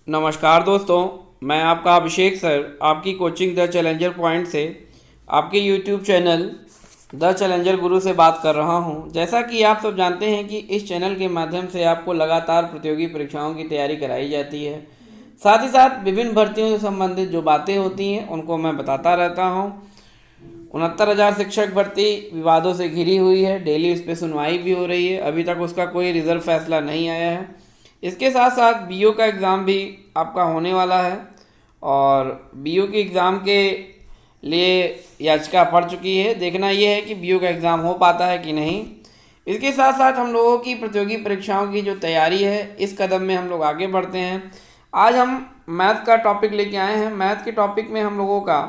नमस्कार दोस्तों, मैं आपका अभिषेक सर आपकी कोचिंग द चैलेंजर पॉइंट से आपके यूट्यूब चैनल द चैलेंजर गुरु से बात कर रहा हूं। जैसा कि आप सब जानते हैं कि इस चैनल के माध्यम से आपको लगातार प्रतियोगी परीक्षाओं की तैयारी कराई जाती है। साथ ही साथ विभिन्न भर्तियों से संबंधित जो बातें होती हैं उनको मैं बताता रहता हूं। 69,000 शिक्षक भर्ती विवादों से घिरी हुई है। डेली उस पर सुनवाई भी हो रही है। अभी तक उसका कोई रिजल्ट फैसला नहीं आया है। इसके साथ साथ बीओ का एग्ज़ाम भी आपका होने वाला है और बीओ के एग्ज़ाम के लिए याचिका पड़ चुकी है। देखना यह है कि बीओ का एग्ज़ाम हो पाता है कि नहीं। इसके साथ साथ हम लोगों की प्रतियोगी परीक्षाओं की जो तैयारी है, इस कदम में हम लोग आगे बढ़ते हैं। आज हम मैथ का टॉपिक लेके आए हैं। मैथ के टॉपिक में हम लोगों का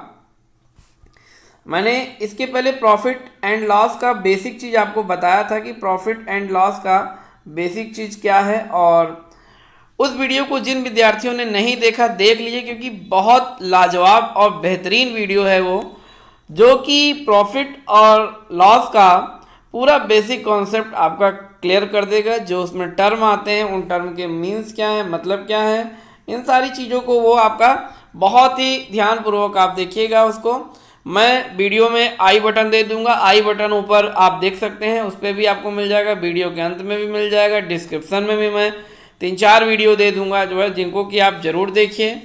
मैंने इसके पहले प्रॉफिट एंड लॉस का बेसिक चीज़ आपको बताया था कि प्रॉफिट एंड लॉस का बेसिक चीज़ क्या है, और उस वीडियो को जिन विद्यार्थियों ने नहीं देखा देख लीजिए, क्योंकि बहुत लाजवाब और बेहतरीन वीडियो है वो, जो कि प्रॉफिट और लॉस का पूरा बेसिक कॉन्सेप्ट आपका क्लियर कर देगा। जो उसमें टर्म आते हैं, उन टर्म के मीन्स क्या है, मतलब क्या है, इन सारी चीज़ों को वो आपका बहुत ही ध्यानपूर्वक आप देखिएगा। उसको मैं वीडियो में आई बटन दे दूंगा। आई बटन ऊपर आप देख सकते हैं, उस पर भी आपको मिल जाएगा, वीडियो के अंत में भी मिल जाएगा, डिस्क्रिप्शन में भी मैं 3-4 वीडियो दे दूंगा जो है, जिनको कि आप ज़रूर देखिए।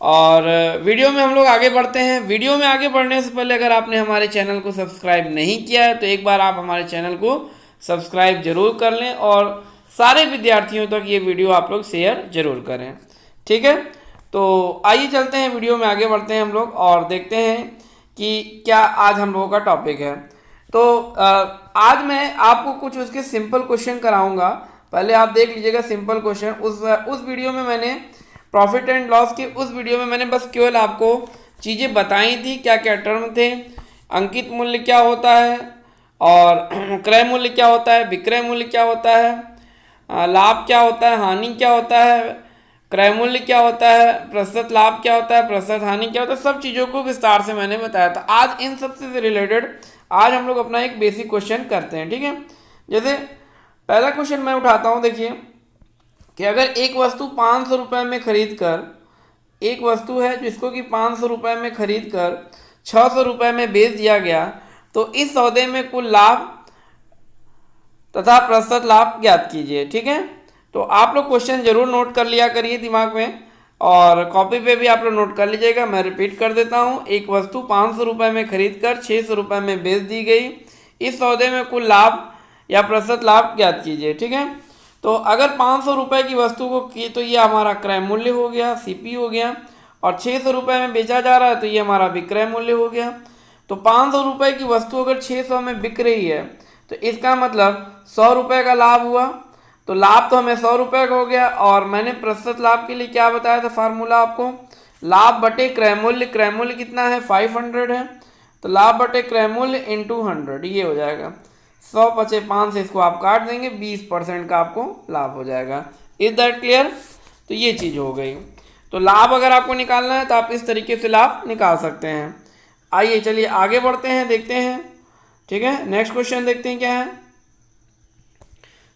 और वीडियो में हम लोग आगे बढ़ते हैं। वीडियो में आगे बढ़ने से पहले अगर आपने हमारे चैनल को सब्सक्राइब नहीं किया है तो एक बार आप हमारे चैनल को सब्सक्राइब जरूर कर लें और सारे विद्यार्थियों तक ये वीडियो आप लोग शेयर जरूर करें, ठीक है। तो आइए चलते हैं, वीडियो में आगे बढ़ते हैं हम लोग और देखते हैं कि क्या आज हम लोगों का टॉपिक है। तो आज मैं आपको कुछ उसके सिंपल क्वेश्चन कराऊंगा। पहले आप देख लीजिएगा सिंपल क्वेश्चन। उस वीडियो में मैंने प्रॉफिट एंड लॉस के उस वीडियो में मैंने बस केवल आपको चीज़ें बताई थी, क्या क्या टर्म थे, अंकित मूल्य क्या होता है और क्रय मूल्य क्या होता है, विक्रय मूल्य क्या होता है, लाभ क्या होता है, हानि क्या होता है, क्रय मूल्य क्या होता है, प्रस्तुत लाभ क्या होता है, प्रस्तुत हानि क्या होता है, सब चीज़ों को विस्तार से मैंने बताया था। आज इन सब से रिलेटेड आज हम लोग अपना एक बेसिक क्वेश्चन करते हैं, ठीक है। जैसे पहला क्वेश्चन मैं उठाता हूँ, देखिए कि अगर एक वस्तु 500 रुपये में खरीद कर, एक वस्तु है जिसको कि 500 रुपये में खरीद कर 600 रुपये में बेच दिया गया, तो इस सौदे में कुल लाभ तथा प्रस्तुत लाभ ज्ञात कीजिए, ठीक है। तो आप लोग क्वेश्चन जरूर नोट कर लिया करिए दिमाग में और कॉपी पे भी आप लोग नोट कर लीजिएगा। मैं रिपीट कर देता हूँ। एक वस्तु 500 रुपये में खरीद कर 600 रुपये में बेच दी गई, इस सौदे में कुल लाभ या प्रस्तुत लाभ ज्ञात कीजिए, ठीक है। तो अगर 500 रुपये की वस्तु को की तो ये हमारा क्रय मूल्य हो गया, सीपी हो गया, और 600 रुपये में बेचा जा रहा है तो ये हमारा विक्रय मूल्य हो गया। तो 500 रुपये की वस्तु अगर 600 में बिक रही है तो इसका मतलब 100 रुपये का लाभ हुआ। तो लाभ तो हमें 100 रुपये का हो गया, और मैंने प्रस्तुत लाभ के लिए क्या बताया था फार्मूला आपको, लाभ बटे क्रय मूल्य। क्रय मूल्य कितना है, 500 है, तो लाभ बटे क्रय मूल्य इंटू 100, ये हो जाएगा 100 बचे 5 से इसको आप काट देंगे, 20% का आपको लाभ हो जाएगा। Is that clear? तो ये चीज़ हो गई। तो लाभ अगर आपको निकालना है तो आप इस तरीके से लाभ निकाल सकते हैं। आइए चलिए आगे बढ़ते हैं, देखते हैं, ठीक है। नेक्स्ट क्वेश्चन देखते हैं क्या है।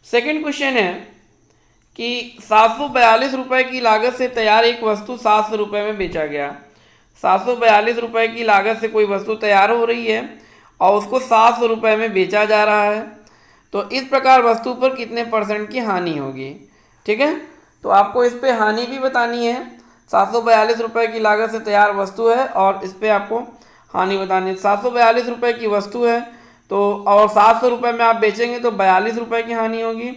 सेकंड क्वेश्चन है कि 742 रुपये की लागत से तैयार एक वस्तु 700 रुपये में बेचा गया। 742 रुपये की लागत से कोई वस्तु तैयार हो रही है और उसको 700 रुपये में बेचा जा रहा है, तो इस प्रकार वस्तु पर कितने % की हानि होगी, ठीक है। तो आपको इस पे हानि भी बतानी है। 742 रुपये की लागत से तैयार वस्तु है और इस पर आपको हानि बतानी है। 742 रुपये की वस्तु है तो और 700 रुपये में आप बेचेंगे तो 42 रुपये की हानि होगी।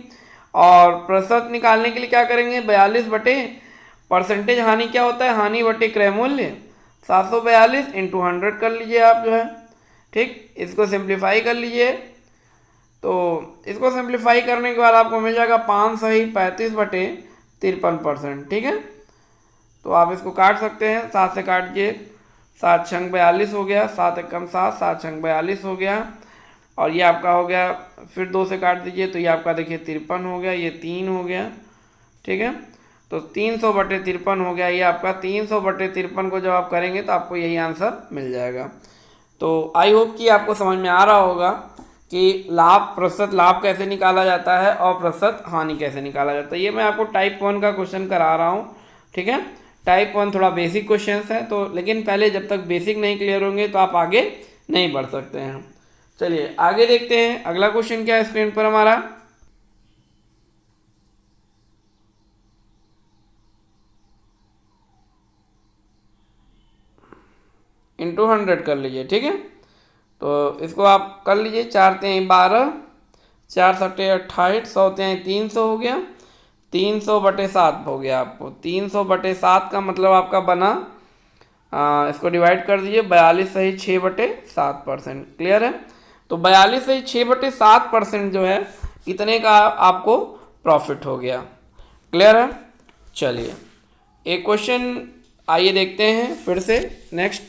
और प्रस्तुत निकालने के लिए क्या करेंगे, 42 बटे % हानि क्या होता है, हानि बटे क्रय मूल्य, 742 इंटू 100 कर लीजिए आप जो है, ठीक। इसको सिंप्लीफाई कर लीजिए। तो इसको सिंप्लीफाई करने के बाद आपको मिल जाएगा 5 सही 35 बटे 53%, ठीक है। तो आप इसको काट सकते हैं, 7 से काट दीजिए, 7 छंग 42 हो गया, 7 एकम 7, 7 छंग 42 हो गया, और ये आपका हो गया, फिर 2 से काट दीजिए तो ये आपका देखिए 53 हो गया, ये 3 हो गया, ठीक है। तो 300 बटे 53 हो गया, ये आपका 300 बटे 53 को जब आप करेंगे तो आपको यही आंसर मिल जाएगा। तो आई होप कि आपको समझ में आ रहा होगा कि लाभ, प्रस्तुत लाभ कैसे निकाला जाता है और प्रस्तुत हानि कैसे निकाला जाता है। ये मैं आपको टाइप 1 का क्वेश्चन करा रहा हूँ, ठीक है। टाइप 1 थोड़ा बेसिक क्वेश्चंस है, तो लेकिन पहले जब तक बेसिक नहीं क्लियर होंगे तो आप आगे नहीं बढ़ सकते हैं। चलिए आगे देखते हैं अगला क्वेश्चन क्या है स्क्रीन पर हमारा। इंटू 100 कर लीजिए, ठीक है। तो इसको आप कर लीजिए, 4 तें 12, 4 सटे 28, 100 तें 300 हो गया, 300/7 हो गया आपको। 300/7 का मतलब आपका बना, इसको डिवाइड कर दीजिए, 42 सही 6/7%। क्लियर है। तो 42 सही 6/7% जो है इतने का आपको प्रॉफिट हो गया। क्लियर है। चलिए एक क्वेश्चन आइए देखते हैं फिर से। नेक्स्ट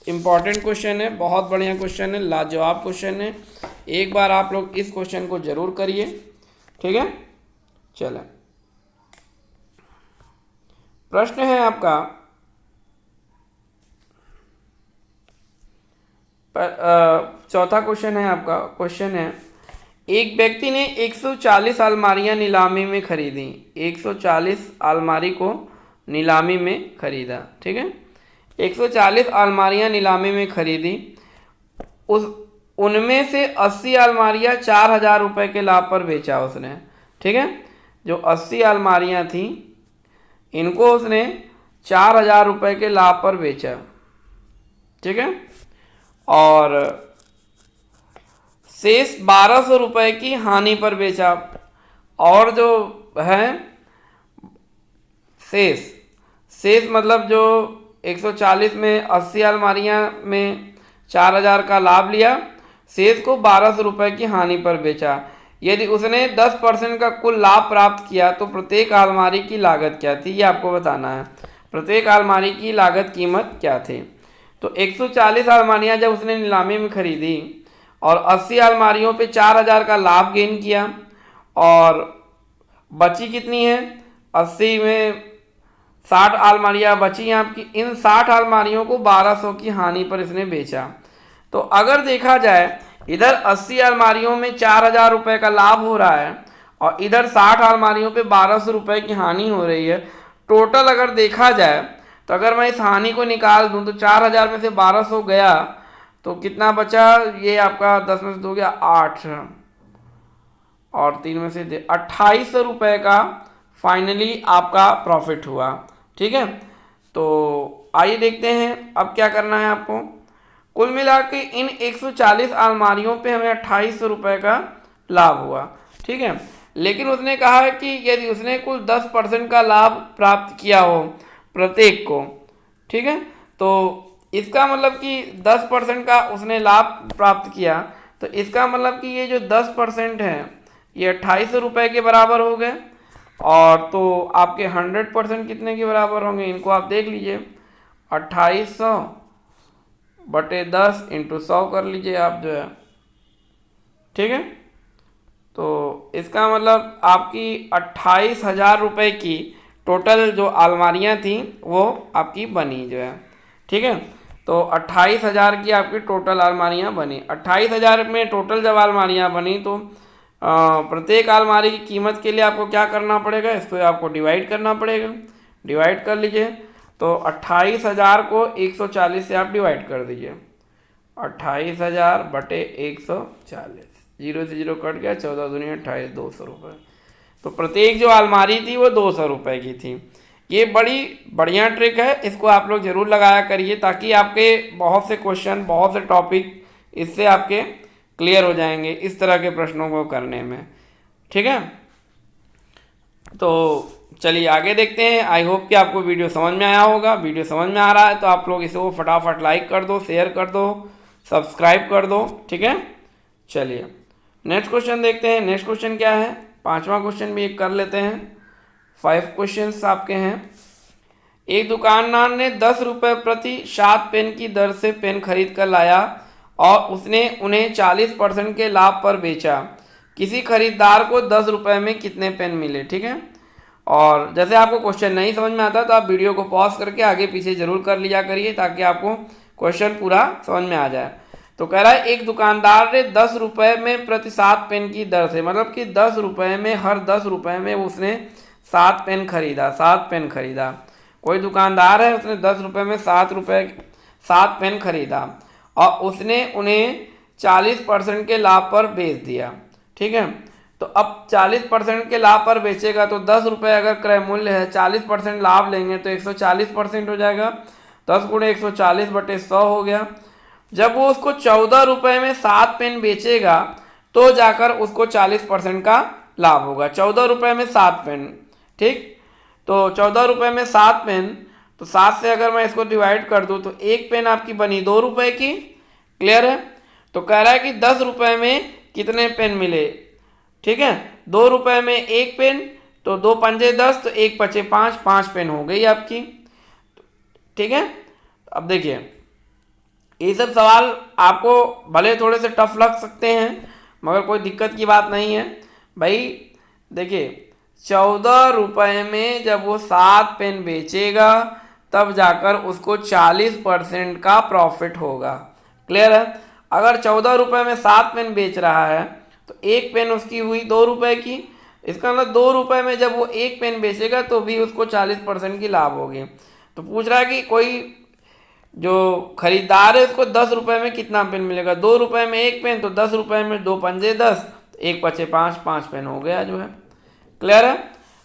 इम्पॉर्टेंट क्वेश्चन है, बहुत बढ़िया क्वेश्चन है, लाजवाब क्वेश्चन है। एक बार आप लोग इस क्वेश्चन को जरूर करिए, ठीक है। चलें, प्रश्न है आपका, चौथा क्वेश्चन है आपका। क्वेश्चन है, एक व्यक्ति ने 140 अलमारियां नीलामी में खरीदी। 140 अलमारी को नीलामी में खरीदा, ठीक है। 140 अलमारियां नीलामी में खरीदी, उनमें से 80 अलमारियां 4,000 रुपये के लाभ पर बेचा उसने, ठीक है। जो 80 अलमारियां थी इनको उसने 4,000 रुपये के लाभ पर बेचा, ठीक है। और शेष 1,200 रुपये की हानि पर बेचा। और जो है शेष मतलब जो 140 में 80 अलमारियां में 4,000 का लाभ लिया, शेष को 1,200 रुपये की हानि पर बेचा। यदि उसने 10% का कुल लाभ प्राप्त किया तो प्रत्येक अलमारी की लागत क्या थी, ये आपको बताना है। प्रत्येक अलमारी की लागत कीमत क्या थी। तो 140 अलमारियां जब उसने नीलामी में खरीदी और 80 अलमारियों पे 4,000 का लाभ गेन किया, और बची कितनी है, 80 में 60 अलमारियां बची आपकी। इन 60 अलमारियों को 1,200 की हानि पर इसने बेचा। तो अगर देखा जाए इधर 80 अलमारियों में 4,000 रुपये का लाभ हो रहा है और इधर 60 अलमारियों पे 1,200 रुपये की हानि हो रही है। टोटल अगर देखा जाए तो अगर मैं इस हानि को निकाल दूं तो 4,000 में से 1,200 गया तो कितना बचा, ये आपका 10 में से 2 गया 8 और 3 में से 2,800 रुपये का फाइनली आपका प्रॉफिट हुआ, ठीक है। तो आइए देखते हैं अब क्या करना है आपको। कुल मिला के इन 140 अलमारियों पे हमें 2,800 रुपये का लाभ हुआ, ठीक है। लेकिन उसने कहा है कि यदि उसने कुल 10% का लाभ प्राप्त किया हो प्रत्येक को, ठीक है, तो इसका मतलब कि 10% का उसने लाभ प्राप्त किया, तो इसका मतलब कि ये जो 10% है ये 2,800 रुपये के बराबर हो गए। और तो आपके 100% कितने के बराबर होंगे, इनको आप देख लीजिए, 2,800/10 × 100 कर लीजिए आप जो है, ठीक है। तो इसका मतलब आपकी 28,000 रुपये की टोटल जो अलमारियां थी वो आपकी बनी जो है, ठीक है। तो 28,000 की आपकी टोटल अलमारियां बनी। 28,000 में टोटल जब अलमारियां बनी तो प्रत्येक अलमारी की कीमत के लिए आपको क्या करना पड़ेगा, इसको आपको डिवाइड करना पड़ेगा। डिवाइड कर लीजिए, तो 28,000 को 140 से आप डिवाइड कर दीजिए। 28,000/140, 0 से 0 कट गया, 14 दूनी 28, 200 रुपये। तो प्रत्येक जो अलमारी थी वो 200 रुपये की थी। ये बड़ी बढ़िया ट्रिक है, इसको आप लोग ज़रूर लगाया करिए ताकि आपके बहुत से क्वेश्चन, बहुत से टॉपिक इससे आपके क्लियर हो जाएंगे इस तरह के प्रश्नों को करने में, ठीक है। तो चलिए आगे देखते हैं। आई होप कि आपको वीडियो समझ में आया होगा। वीडियो समझ में आ रहा है तो आप लोग इसे फटाफट लाइक कर दो, शेयर कर दो, सब्सक्राइब कर दो, ठीक है। चलिए नेक्स्ट क्वेश्चन देखते हैं। नेक्स्ट क्वेश्चन क्या है, 5वां क्वेश्चन भी एक कर लेते हैं। 5 क्वेश्चंस आपके हैं। एक दुकानदार ने 10 रुपये प्रति 7 पेन की दर से पेन खरीद कर लाया और उसने उन्हें 40% के लाभ पर बेचा। किसी खरीदार को 10 रुपये में कितने पेन मिले, ठीक है। और जैसे आपको क्वेश्चन नहीं समझ में आता तो आप वीडियो को पॉज करके आगे पीछे जरूर कर लिया करिए ताकि आपको क्वेश्चन पूरा समझ में आ जाए। तो कह रहा है एक दुकानदार ने 10 रुपये में प्रति 7 पेन की दर से, मतलब कि 10 रुपये में हर 10 रुपये में उसने 7 पेन खरीदा, 7 पेन खरीदा। कोई दुकानदार है, उसने 10 रुपये में 7 पेन खरीदा और उसने उन्हें 40% के लाभ पर बेच दिया। ठीक है, तो अब 40% के लाभ पर बेचेगा तो 10 रुपये अगर क्रय मूल्य है, 40% लाभ लेंगे तो 140% हो जाएगा। 10 गुणे 140/100 हो गया। जब वो उसको 14 रुपये में 7 पेन बेचेगा तो जाकर उसको 40% का लाभ होगा। 14 रुपये में 7 पेन, ठीक, तो 14 रुपये में 7 पेन, तो 7 से अगर मैं इसको डिवाइड कर दूं तो एक पेन आपकी बनी 2 रुपये की। क्लियर है? तो कह रहा है कि 10 रुपये में कितने पेन मिले। ठीक है, 2 रुपये में एक पेन, तो 2 पंजे 10, तो 1 पचे 5, 5 पेन हो गई आपकी। ठीक है, अब देखिए ये सब सवाल आपको भले थोड़े से टफ लग सकते हैं मगर कोई दिक्कत की बात नहीं है भाई। देखिए 14 रुपये में जब वो 7 पेन बेचेगा तब जाकर उसको 40% का प्रॉफिट होगा। क्लियर है? अगर 14 रुपये में 7 पेन बेच रहा है तो एक पेन उसकी हुई 2 रुपये की। इसका मतलब 2 रुपये में जब वो एक पेन बेचेगा तो भी उसको 40% की लाभ होगी। तो पूछ रहा है कि कोई जो खरीदार है उसको 10 रुपये में कितना पेन मिलेगा। 2 रुपये में एक पेन, तो 10 रुपये में 2 पंजे 10, 1 पचे 5, 5 पेन हो गया जो है। क्लियर है?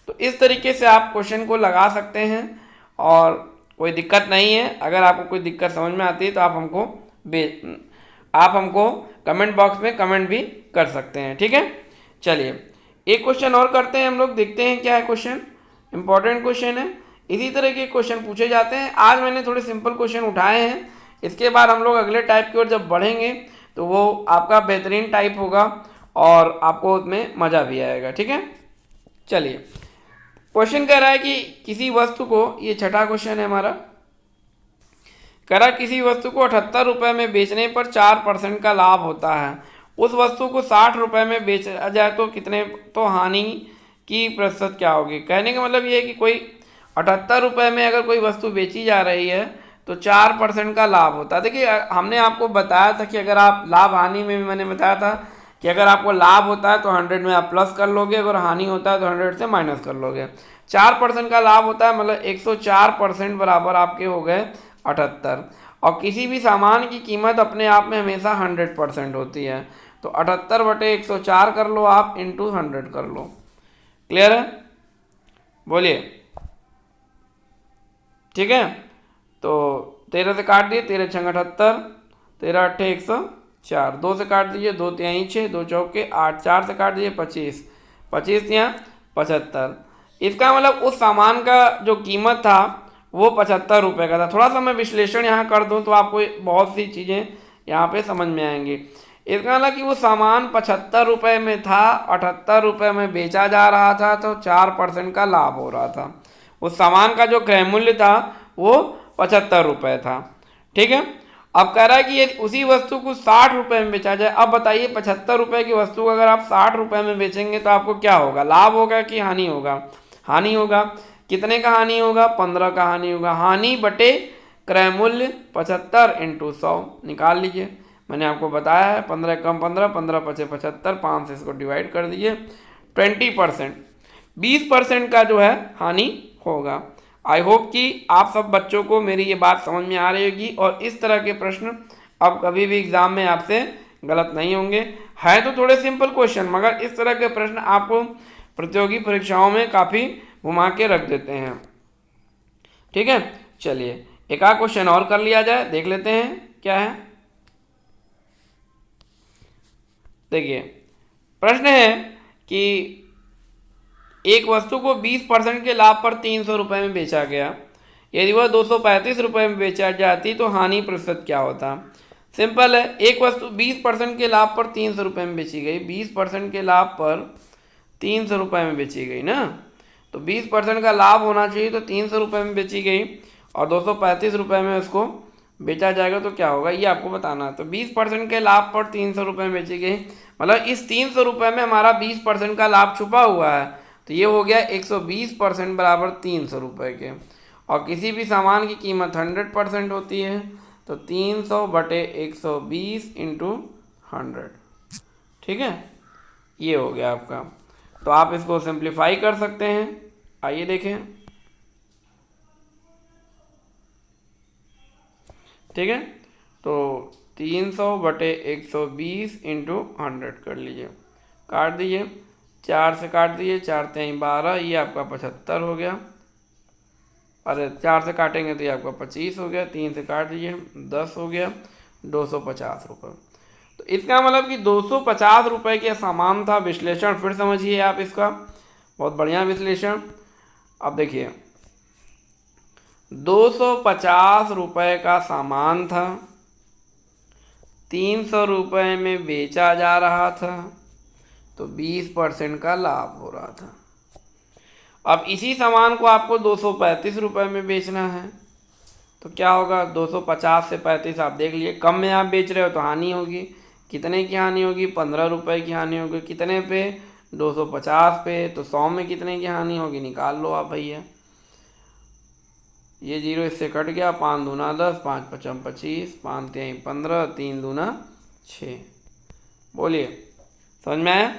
तो इस तरीके से आप क्वेश्चन को लगा सकते हैं और कोई दिक्कत नहीं है। अगर आपको कोई दिक्कत समझ में आती है तो आप हमको कमेंट बॉक्स में कमेंट भी कर सकते हैं। ठीक है, चलिए एक क्वेश्चन और करते हैं हम लोग, देखते हैं क्या है क्वेश्चन। इंपॉर्टेंट क्वेश्चन है, इसी तरह के क्वेश्चन पूछे जाते हैं। आज मैंने थोड़े सिंपल क्वेश्चन उठाए हैं, इसके बाद हम लोग अगले टाइप की ओर जब बढ़ेंगे तो वो आपका बेहतरीन टाइप होगा और आपको उसमें मज़ा भी आएगा। ठीक है, चलिए क्वेश्चन कह रहा है कि किसी वस्तु को, ये छठा क्वेश्चन है हमारा, कह रहा किसी वस्तु को 78 रुपये में बेचने पर 4% का लाभ होता है। उस वस्तु को 60 रुपये में बेचा जाए तो कितने, तो हानि की प्रतिशत क्या होगी। कहने का मतलब ये है कि कोई 78 रुपये में अगर कोई वस्तु बेची जा रही है तो 4% का लाभ होता है। देखिए हमने आपको बताया था कि अगर आप लाभ हानि में भी मैंने बताया था कि अगर आपको लाभ होता है तो 100 में आप प्लस कर लोगे, अगर हानि होता है तो 100 से माइनस कर लोगे। 4% का लाभ होता है, मतलब 104% बराबर आपके हो गए 78। और किसी भी सामान की कीमत अपने आप में हमेशा 100% होती है, तो 78/104 कर लो आप, इंटू 100 कर लो। क्लियर है? बोलिए। ठीक है, तो 13 से काट दिए, 13 छंग 78, 13 अट्ठे 104, 2 से काट दीजिए, 2 तिहाई 6, 2 चौके 8, 4 से काट दीजिए 25, 25 तिहां 75। इसका मतलब उस सामान का जो कीमत था वो 75 रुपये का था। थोड़ा सा मैं विश्लेषण यहाँ कर दूँ तो आपको बहुत सी चीज़ें यहाँ पे समझ में आएंगी। इसका मतलब कि वो सामान 75 रुपये में था, 78 रुपये में बेचा जा रहा था, तो 4% का लाभ हो रहा था। उस सामान का जो क्रय मूल्य था वो 75 रुपये था। ठीक है, अब कह रहा है कि ये उसी वस्तु को 60 रुपये में बेचा जाए। अब बताइए 75 रुपये की वस्तु को अगर आप 60 रुपये में बेचेंगे तो आपको क्या होगा, लाभ होगा कि हानि होगा। हानि होगा। कितने का हानि होगा, 15 का हानि होगा। हानि बटे क्रय मूल्य 75 इंटू 100 निकाल लीजिए। मैंने आपको बताया है 15 कम 15, 15 पचे 75, 5 से इसको डिवाइड कर दीजिए। 20%, 20% का जो है हानि होगा। आई होप कि आप सब बच्चों को मेरी ये बात समझ में आ रही होगी और इस तरह के प्रश्न अब कभी भी एग्जाम में आपसे गलत नहीं होंगे। है तो थोड़े सिंपल क्वेश्चन मगर इस तरह के प्रश्न आपको प्रतियोगी परीक्षाओं में काफ़ी घुमा के रख देते हैं। ठीक है, चलिए एक आध क्वेश्चन और कर लिया जाए, देख लेते हैं क्या है। देखिए प्रश्न है कि एक वस्तु को 20% के लाभ पर 300 रुपये में बेचा गया। यदि वह 235 रुपये में बेचा जाती तो हानि प्रतिशत क्या होता। सिंपल है, एक वस्तु 20% के लाभ पर 300 रुपये में बेची गई, 20% के लाभ पर 300 रुपये में बेची गई ना, तो 20% का लाभ होना चाहिए, तो 300 रुपये में बेची गई और 235 रुपये में उसको बेचा जाएगा तो क्या होगा ये आपको बताना है। तो 20% के लाभ पर 300 रुपये में बेची गई, मतलब इस 300 रुपये में हमारा 20% का लाभ छुपा हुआ है, तो ये हो गया 120% बराबर 300 रुपये के। और किसी भी सामान की कीमत 100% होती है, तो 300 बटे 120 इंटू 100। ठीक है, ये हो गया आपका। तो आप इसको सिंप्लीफाई कर सकते हैं। आइए देखें, ठीक है। तो 300/120 इंटू 100 कर लीजिए, काट दीजिए, 4 से काट दीजिए, 4 3 12, ये आपका 75 हो गया। अरे 4 से काटेंगे तो ये आपका 25 हो गया, 3 से काट दीजिए 10 हो गया, 250 रुपये। तो इसका मतलब कि 250 रुपये के सामान था। विश्लेषण फिर समझिए आप इसका, बहुत बढ़िया विश्लेषण। अब देखिए 250 रुपये का सामान था, 300 रुपये में बेचा जा रहा था, तो 20% का लाभ हो रहा था। अब इसी सामान को आपको 235 रुपये में बेचना है, तो क्या होगा, 250 से 35 आप देख लिए, कम में आप बेच रहे हो तो हानि होगी। कितने की हानि होगी, 15 रुपये की हानि होगी। कितने पे, 250 पे। तो 100 में कितने की हानि होगी, निकाल लो आप भैया। ये 0 इससे कट गया, 5 दूना 10, 5 पचम 25, 5 3 15, 3 दूना 6। बोलिए समझ में आया।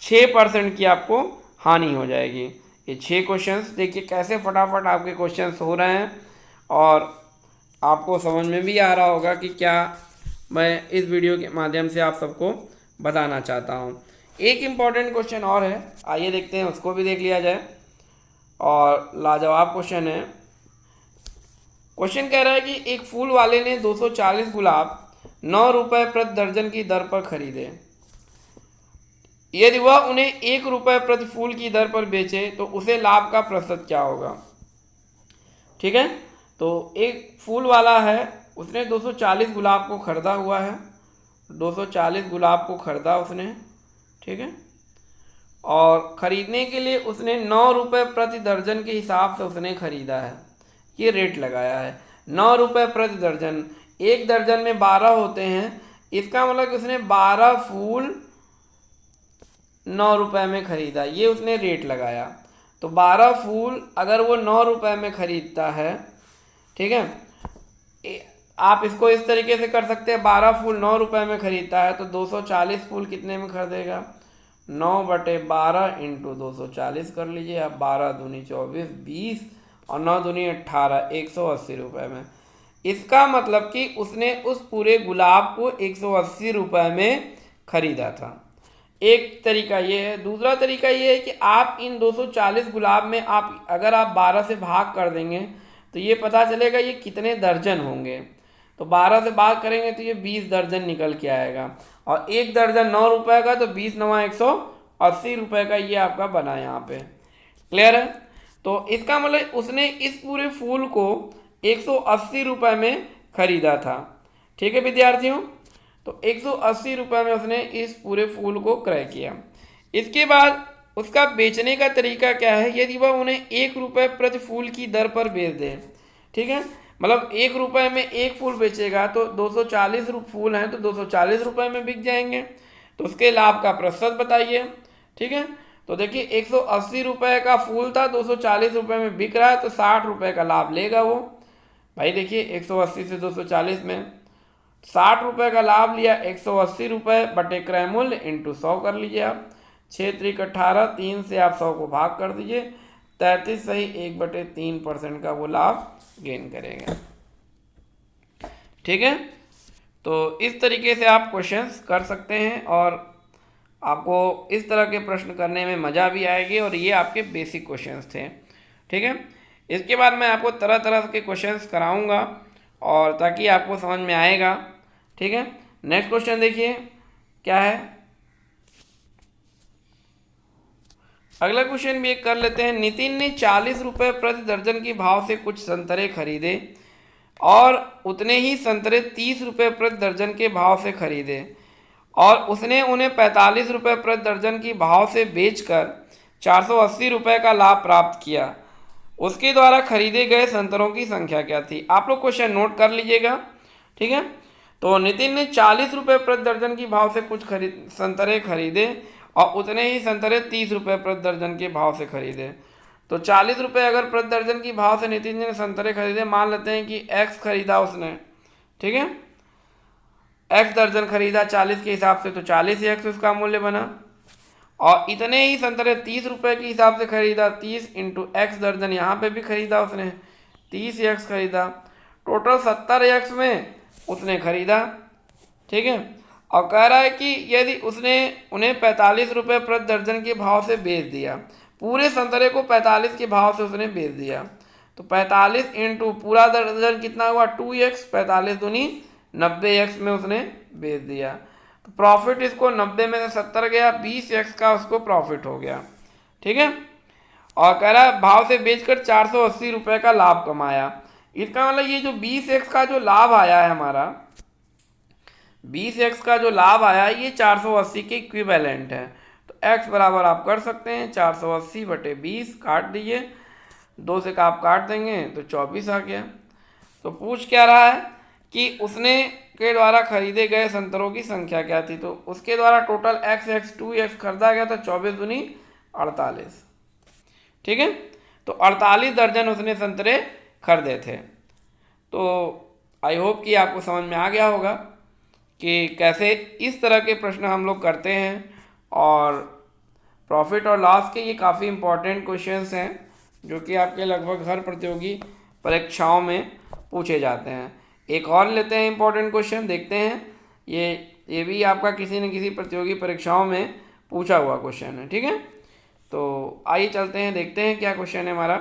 6% की आपको हानि हो जाएगी। ये 6 क्वेश्चंस देखिए कैसे फटाफट आपके क्वेश्चंस हो रहे हैं, और आपको समझ में भी आ रहा होगा कि क्या मैं इस वीडियो के माध्यम से आप सबको बताना चाहता हूँ। एक इम्पॉर्टेंट क्वेश्चन और है, आइए देखते हैं, उसको भी देख लिया जाए। और लाजवाब क्वेश्चन है। क्वेश्चन कह रहा है कि एक फूल वाले ने 240 गुलाब 9 रुपये प्रति दर्जन की दर पर खरीदे। यदि वह उन्हें 1 रुपये प्रति फूल की दर पर बेचे तो उसे लाभ का प्रतिशत क्या होगा। ठीक है। तो एक फूल वाला है, उसने 240 गुलाब को खरीदा हुआ है, 240 गुलाब को खरीदा उसने, ठीक है। और ख़रीदने के लिए उसने 9 रुपये प्रति दर्जन के हिसाब से उसने ख़रीदा है, ये रेट लगाया है 9 रुपये प्रति दर्जन। एक दर्जन में 12 होते हैं, इसका मतलब कि उसने 12 फूल 9 रुपये में ख़रीदा, ये उसने रेट लगाया। तो 12 फूल अगर वो 9 रुपये में ख़रीदता है, ठीक है, आप इसको इस तरीके से कर सकते हैं, 12 फूल 9 रुपये में ख़रीदता है तो 240 फूल कितने में खरीदेगा, 9/12 इंटू 240 कर लीजिए आप, 12 दूनी 24, 20 और 9 दूनी 18, 180 रुपये में। इसका मतलब कि उसने उस पूरे गुलाब को 180 रुपये में ख़रीदा था। एक तरीका ये है। दूसरा तरीका ये है कि आप इन 240 गुलाब में आप अगर आप 12 से भाग कर देंगे तो ये पता चलेगा ये कितने दर्जन होंगे। तो 12 से भाग करेंगे तो ये 20 दर्जन निकल के आएगा, और एक दर्जन 9 रुपये का, तो 20 9 180 रुपये का ये आपका बना यहाँ पे। क्लियर है। तो इसका मतलब उसने इस पूरे फूल को 180 रुपये में ख़रीदा था। ठीक है विद्यार्थियों। तो 180 रुपये में उसने इस पूरे फूल को क्रय किया। इसके बाद उसका बेचने का तरीका क्या है, यदि वह उन्हें 1 रुपये प्रति फूल की दर पर बेच दे, ठीक है, मतलब 1 रुपये में एक फूल बेचेगा तो 240 फूल हैं तो 240 रुपये में बिक जाएंगे। तो उसके लाभ का प्रतिशत बताइए। ठीक है। तो देखिए 180 रुपये का फूल था, 240 रुपये में बिक रहा है, तो 60 रुपये का लाभ लेगा वो। भाई देखिए 180 से 240 में 60 रुपये का लाभ लिया, 180 रुपये बटे क्रय मूल्य इंटू 100 कर लीजिए आप, 6 त्रिक 18, 3 से आप 100 को भाग कर दीजिए, 33 सही 1/3% का वो लाभ गेन करेंगे। ठीक है। तो इस तरीके से आप क्वेश्चंस कर सकते हैं, और आपको इस तरह के प्रश्न करने में मज़ा भी आएगी, और ये आपके बेसिक क्वेश्चंस थे। ठीक है। इसके बाद मैं आपको तरह तरह के क्वेश्चंस कराऊंगा, और ताकि आपको समझ में आएगा। ठीक है। नेक्स्ट क्वेश्चन देखिए क्या है। अगला क्वेश्चन भी एक कर लेते हैं। नितिन ने 40 रुपये प्रति दर्जन के भाव से कुछ संतरे खरीदे और उतने ही संतरे 30 रुपये प्रति दर्जन के भाव से खरीदे, और उसने उन्हें 45 रुपये प्रति दर्जन की भाव से बेचकर 480 रुपये का लाभ प्राप्त किया। उसके द्वारा खरीदे गए संतरों की संख्या क्या थी। आप लोग क्वेश्चन नोट कर लीजिएगा। ठीक है। तो नितिन ने 40 रुपये प्रति दर्जन की भाव से कुछ संतरे खरीदे और उतने ही संतरे 30 रुपये प्रति दर्जन के भाव से खरीदे। तो 40 रुपये अगर प्रति दर्जन की भाव से नितिन ने संतरे खरीदे, मान लेते हैं कि x खरीदा उसने, ठीक है, x दर्जन खरीदा 40 के हिसाब से, तो 40x उसका मूल्य बना, और इतने ही संतरे 30 रुपये के हिसाब से खरीदा, 30 इंटू x दर्जन यहाँ पे भी खरीदा उसने, 30x खरीदा, टोटल 70x में उसने खरीदा, ठीक है। और कह रहा है कि यदि उसने उन्हें 45 रुपये प्रति दर्जन के भाव से बेच दिया, पूरे संतरे को 45 के भाव से उसने बेच दिया, तो 45 इंटू पूरा दर्जन कितना हुआ 2x, 45 दूनी 90x में उसने बेच दिया। तो प्रॉफिट इसको 90 में से 70 गया, 20x का उसको प्रॉफिट हो गया, ठीक है। और कह रहा है भाव से बेचकर 480 रुपये का लाभ कमाया। इसका मतलब ये जो 20x का जो लाभ आया है हमारा, 20x का जो लाभ आया है ये 480 के इक्विवेलेंट है। तो x बराबर आप कर सकते हैं 480 बटे 20, काट दीजिए, 2 से का आप काट देंगे तो 24 आ गया। तो पूछ क्या रहा है कि उसने के द्वारा खरीदे गए संतरों की संख्या क्या थी, तो उसके द्वारा टोटल x 2x खरीदा गया था, 24 दूनी 48, ठीक है। तो 48 दर्जन उसने संतरे खरीदे थे। तो आई होप कि आपको समझ में आ गया होगा कि कैसे इस तरह के प्रश्न हम लोग करते हैं, और प्रॉफिट और लॉस के ये काफ़ी इम्पोर्टेंट क्वेश्चंस हैं जो कि आपके लगभग हर प्रतियोगी परीक्षाओं में पूछे जाते हैं। एक और लेते हैं इम्पोर्टेंट क्वेश्चन, देखते हैं, ये भी आपका किसी न किसी प्रतियोगी परीक्षाओं में पूछा हुआ क्वेश्चन है, ठीक है। तो आइए चलते हैं, देखते हैं क्या क्वेश्चन है हमारा।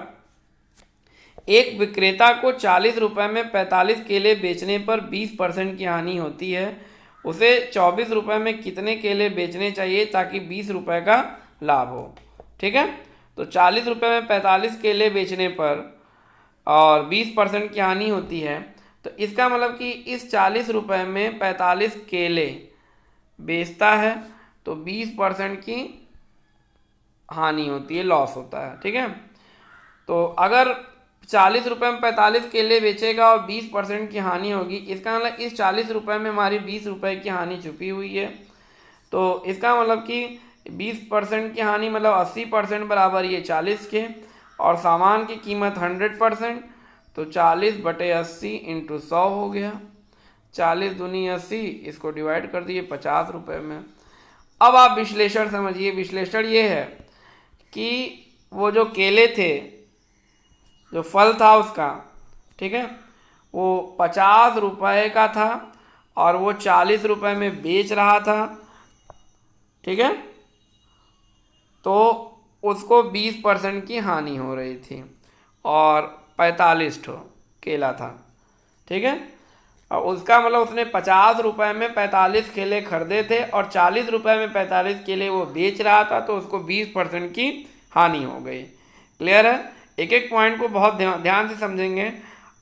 एक विक्रेता को 40 रुपये में 45 केले बेचने पर 20% की हानि होती है, उसे 24 रुपये में कितने केले बेचने चाहिए ताकि 20 रुपये का लाभ हो, ठीक है। तो 40 रुपये में 45 केले बेचने पर और 20% की हानि होती है, तो इसका मतलब कि इस 40 रुपये में 45 केले बेचता है तो 20% की हानि होती है, लॉस होता है, ठीक है। तो अगर 40 रुपये में 45 केले बेचेगा और 20% की हानि होगी, इसका मतलब इस 40 रुपये में हमारी 20 रुपये की हानि छुपी हुई है। तो इसका मतलब कि 20% की हानि मतलब 80% बराबर ये 40 के, और सामान की कीमत 100%, तो 40 बटे 80 इंटू 100 हो गया, 40 दूनी 80, इसको डिवाइड कर दिए 50 रुपये में। अब आप विश्लेषण समझिए। विश्लेषण ये है कि वो जो केले थे, जो फल था उसका, ठीक है, वो 50 रुपये का था और वो 40 रुपये में बेच रहा था, ठीक है। तो उसको 20% की हानि हो रही थी और 45 ठो केला था, ठीक है। और उसका मतलब उसने 50 रुपये में 45 केले खरीदे थे और 40 रुपये में 45 केले वो बेच रहा था, तो उसको 20% की हानि हो गई। क्लियर है? एक एक पॉइंट को बहुत ध्यान से समझेंगे।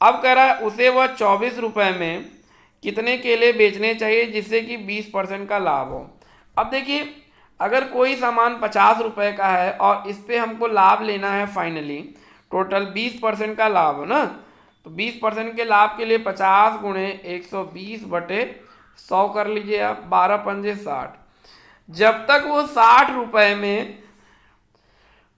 अब कह रहा है उसे वह 24 रुपये में कितने केले बेचने चाहिए जिससे कि 20% का लाभ हो। अब देखिए, अगर कोई सामान 50 रुपये का है और इस पर हमको लाभ लेना है, फाइनली टोटल 20% का लाभ हो ना, तो 20% के लाभ के लिए 50 गुणे 120 बटे 100 कर लीजिए आप, 12 पंजे 60। जब तक वो 60 रुपये में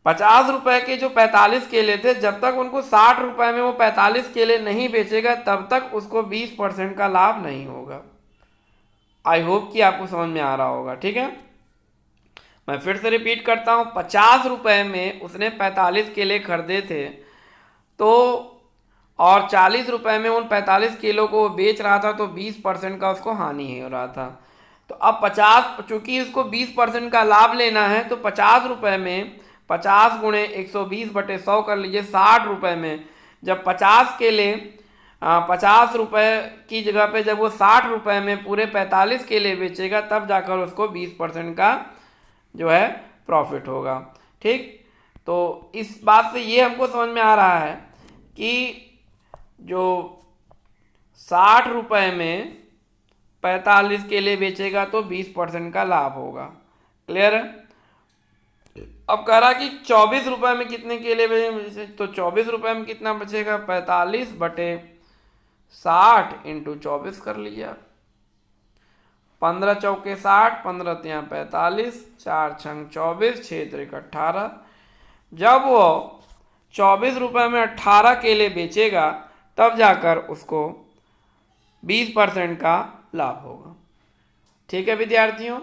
50 रुपये के जो 45 केले थे, जब तक उनको 60 रुपये में वो 45 केले नहीं बेचेगा, तब तक उसको 20% का लाभ नहीं होगा। आई होप कि आपको समझ में आ रहा होगा, ठीक है। मैं फिर से रिपीट करता हूँ, 50 रुपये में उसने 45 केले खरीदे थे, तो और 40 रुपये में उन 45 किलो को वो बेच रहा था, तो 20% का उसको हानि हो रहा था। तो अब 50, चूंकि उसको 20% का लाभ लेना है, तो 50 रुपये में 50 गुणे 120 बटे 100 कर लीजिए, 60 रुपये में जब 50 केले 50 रुपये की जगह पे जब वो 60 रुपये में पूरे 45 केले बेचेगा, तब जाकर उसको 20% का जो है प्रॉफिट होगा, ठीक। तो इस बात से ये हमको समझ में आ रहा है कि जो 60 रुपये में 45 केले बेचेगा तो 20% का लाभ होगा। क्लियर है? अब कह रहा कि 24 रुपये में कितने केले बेचे, तो 24 रुपये में कितना बचेगा, 45 बटे 60 इंटू 24 कर लीजिए आप, 15 चौके 60, 15 तियाँ 45, 4 छंग 24, 6 त्रिक 18। जब वो 24 रुपये में 18 केले बेचेगा, तब जाकर उसको 20% का लाभ होगा। ठीक है विद्यार्थियों,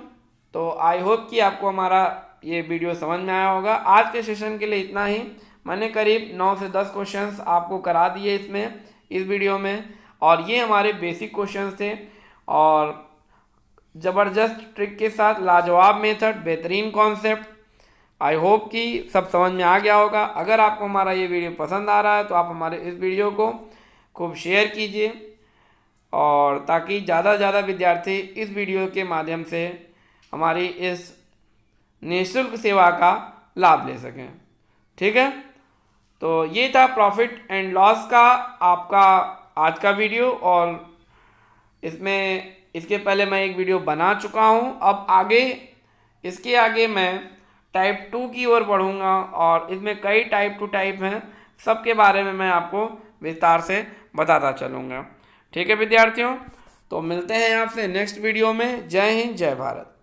तो आई होप कि आपको हमारा ये वीडियो समझ में आया होगा। आज के सेशन के लिए इतना ही। मैंने करीब 9 से 10 क्वेश्चंस आपको करा दिए इसमें इस वीडियो में। और ये हमारे बेसिक क्वेश्चंस थे और ज़बरदस्त ट्रिक के साथ लाजवाब मेथड, बेहतरीन कॉन्सेप्ट। आई होप कि सब समझ में आ गया होगा। अगर आपको हमारा ये वीडियो पसंद आ रहा है तो आप हमारे इस वीडियो को खूब शेयर कीजिए और ताकि ज़्यादा से ज़्यादा विद्यार्थी इस वीडियो के माध्यम से हमारी इस निःशुल्क सेवा का लाभ ले सकें। ठीक है, तो ये था प्रॉफिट एंड लॉस का आपका आज का वीडियो। और इसके पहले मैं एक वीडियो बना चुका हूँ। अब आगे इसके आगे मैं टाइप 2 की ओर बढ़ूँगा और इसमें कई टाइप 2 टाइप हैं, सबके बारे में मैं आपको विस्तार से बताता चलूँगा। ठीक है विद्यार्थियों, तो मिलते हैं आपसे नेक्स्ट वीडियो में। जय हिंद, जय भारत।